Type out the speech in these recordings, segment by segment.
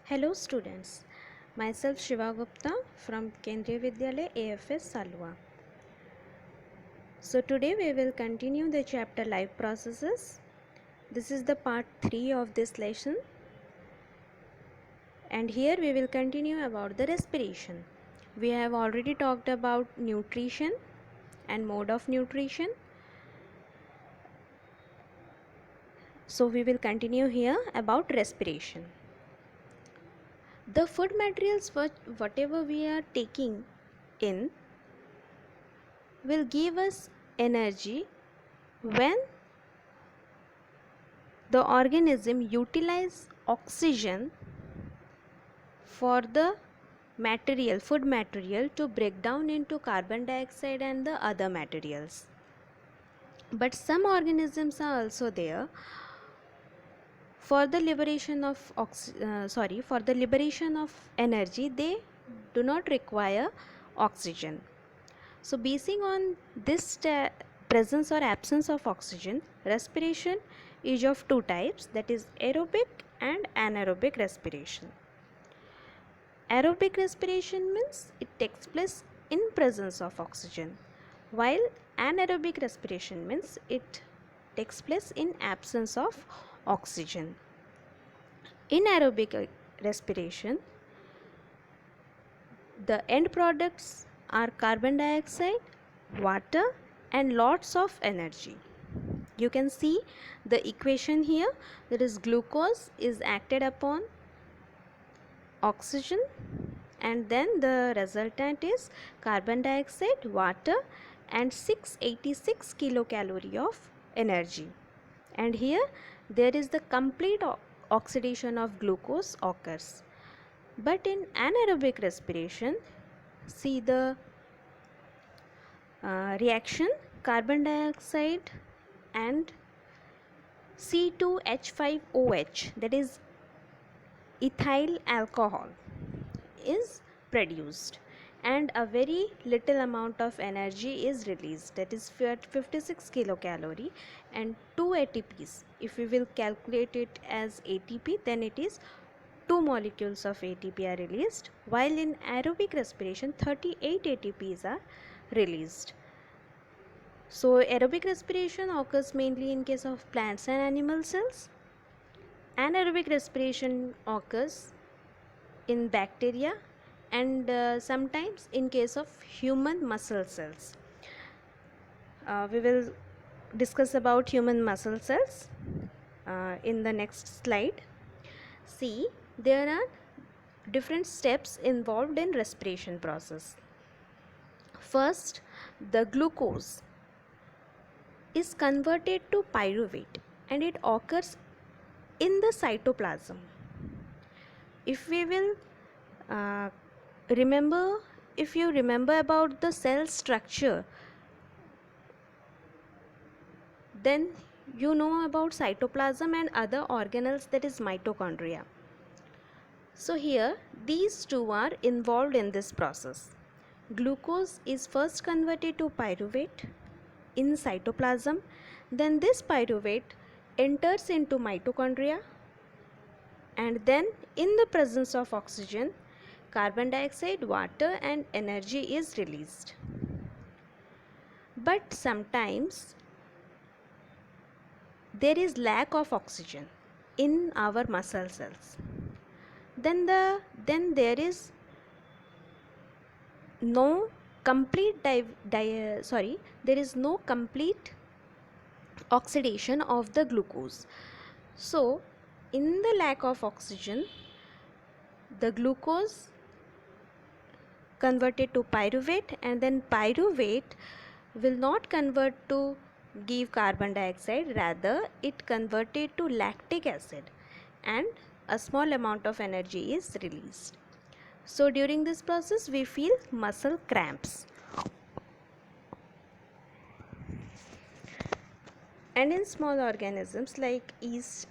Hello students, myself Shiva Gupta from Kendriya Vidyalaya AFS Salwa. So today we will continue the chapter life processes. This is the part 3 of this lesson, and here we will continue about the respiration. We have already talked about nutrition and mode of nutrition. So we will continue here about respiration. The food materials whatever we are taking in will give us energy when the organism utilize oxygen for the food material to break down into carbon dioxide and the other materials. But some organisms are also there for the liberation of energy. They do not require oxygen. So basing on this presence or absence of oxygen, respiration is of two types, that is aerobic and anaerobic respiration. Aerobic respiration means it takes place in presence of oxygen, while anaerobic respiration means it takes place in absence of oxygen. In aerobic respiration, the end products are carbon dioxide, water and lots of energy. You can see the equation here, that is glucose is acted upon oxygen and then the resultant is carbon dioxide, water and 686 kilocalorie of energy. And here there is the complete oxidation of glucose occurs. But in anaerobic respiration, see the reaction, carbon dioxide and C2H5OH, that is ethyl alcohol, is produced and a very little amount of energy is released, that is 56 kilocalorie and 2 ATPs. If we will calculate it as ATP, then it is 2 molecules of ATP are released, while in aerobic respiration 38 ATPs are released. So aerobic respiration occurs mainly in case of plants and animal cells. Anaerobic respiration occurs in bacteria and sometimes in case of human muscle cells. We will discuss about human muscle cells in the next slide. See, there are different steps involved in respiration process. First, the glucose is converted to pyruvate and it occurs in the cytoplasm. If we will if you remember about the cell structure, then you know about cytoplasm and other organelles, that is mitochondria. So here these two are involved in this process. Glucose is first converted to pyruvate in cytoplasm, then this pyruvate enters into mitochondria and then in the presence of oxygen, carbon dioxide, water and energy is released. But sometimes there is lack of oxygen in our muscle cells. Then there is no complete there is no complete oxidation of the glucose. So in the lack of oxygen, the glucose converted to pyruvate and then pyruvate will not convert to give carbon dioxide, rather it converted to lactic acid and a small amount of energy is released. So during this process we feel muscle cramps. And in small organisms like yeast,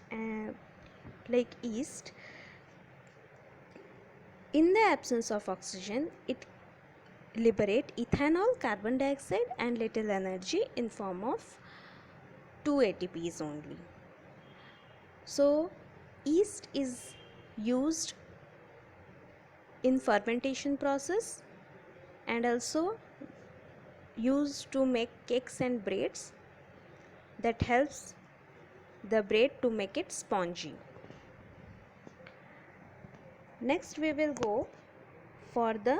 in the absence of oxygen, it liberate ethanol, carbon dioxide and little energy in form of 2 ATPs only. So yeast is used in fermentation process and also used to make cakes and breads that helps the bread to make it spongy. Next we will go for the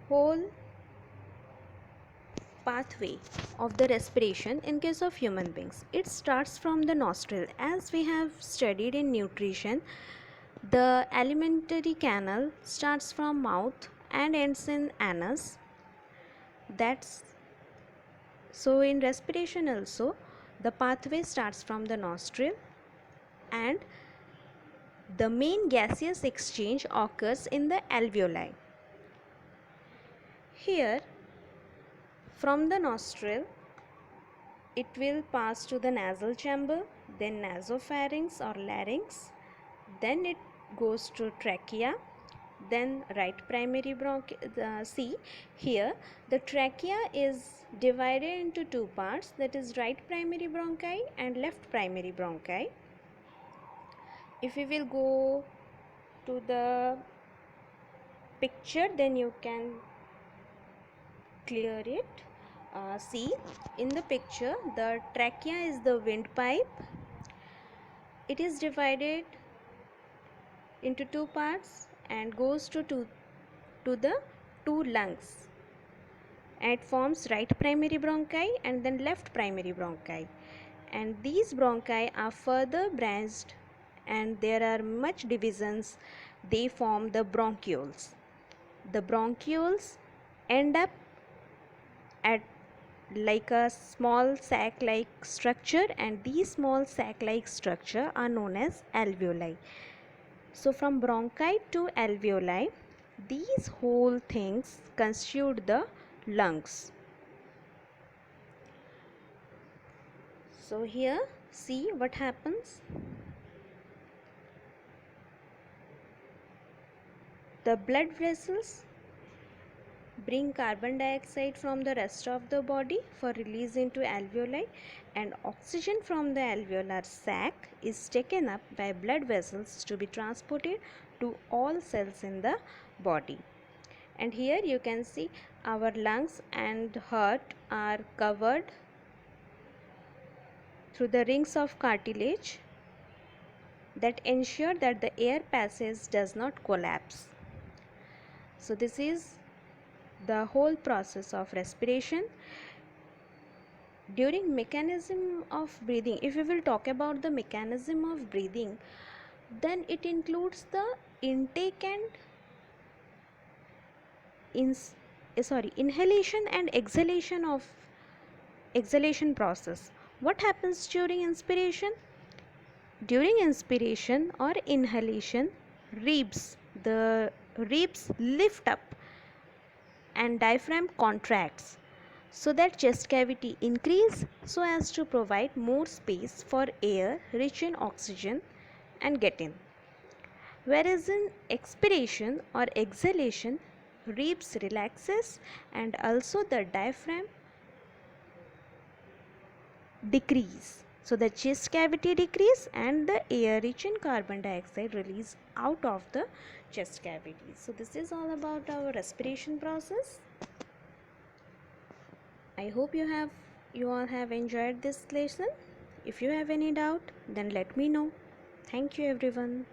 whole pathway of the respiration in case of human beings. It starts from the nostril. As we have studied in nutrition, the alimentary canal starts from mouth and ends in anus. That's so in respiration also the pathway starts from the nostril and the main gaseous exchange occurs in the alveoli. Here from the nostril it will pass to the nasal chamber, then nasopharynx or larynx, then it goes to trachea, then right primary bronchi. See here the trachea is divided into two parts, that is right primary bronchi and left primary bronchi. If we will go to the picture then you can clear it. See in the picture the trachea is the windpipe. It is divided into two parts and goes to the two lungs, and it forms right primary bronchi and then left primary bronchi, and these bronchi are further branched and there are much divisions. They form the bronchioles. The bronchioles end up at like a small sac like structure, and these small sac like structure are known as alveoli. So from bronchi to alveoli, these whole things constitute the lungs. So here see what happens. The blood vessels bring carbon dioxide from the rest of the body for release into alveoli, and oxygen from the alveolar sac is taken up by blood vessels to be transported to all cells in the body. And here you can see our lungs and heart are covered through the rings of cartilage that ensure that the air passage does not collapse. So this is the whole process of respiration. During mechanism of breathing, if we will talk about the mechanism of breathing, then it includes the intake and inhalation and exhalation process. What happens during inspiration? During inspiration or inhalation, the ribs lift up and diaphragm contracts so that chest cavity increase so as to provide more space for air rich in oxygen and get in. Whereas in expiration or exhalation, ribs relaxes and also the diaphragm decrease. So the chest cavity decrease and the air rich in carbon dioxide release out of the chest cavity. So this is all about our respiration process. I hope you all have enjoyed this lesson. If you have any doubt, then let me know. Thank you everyone.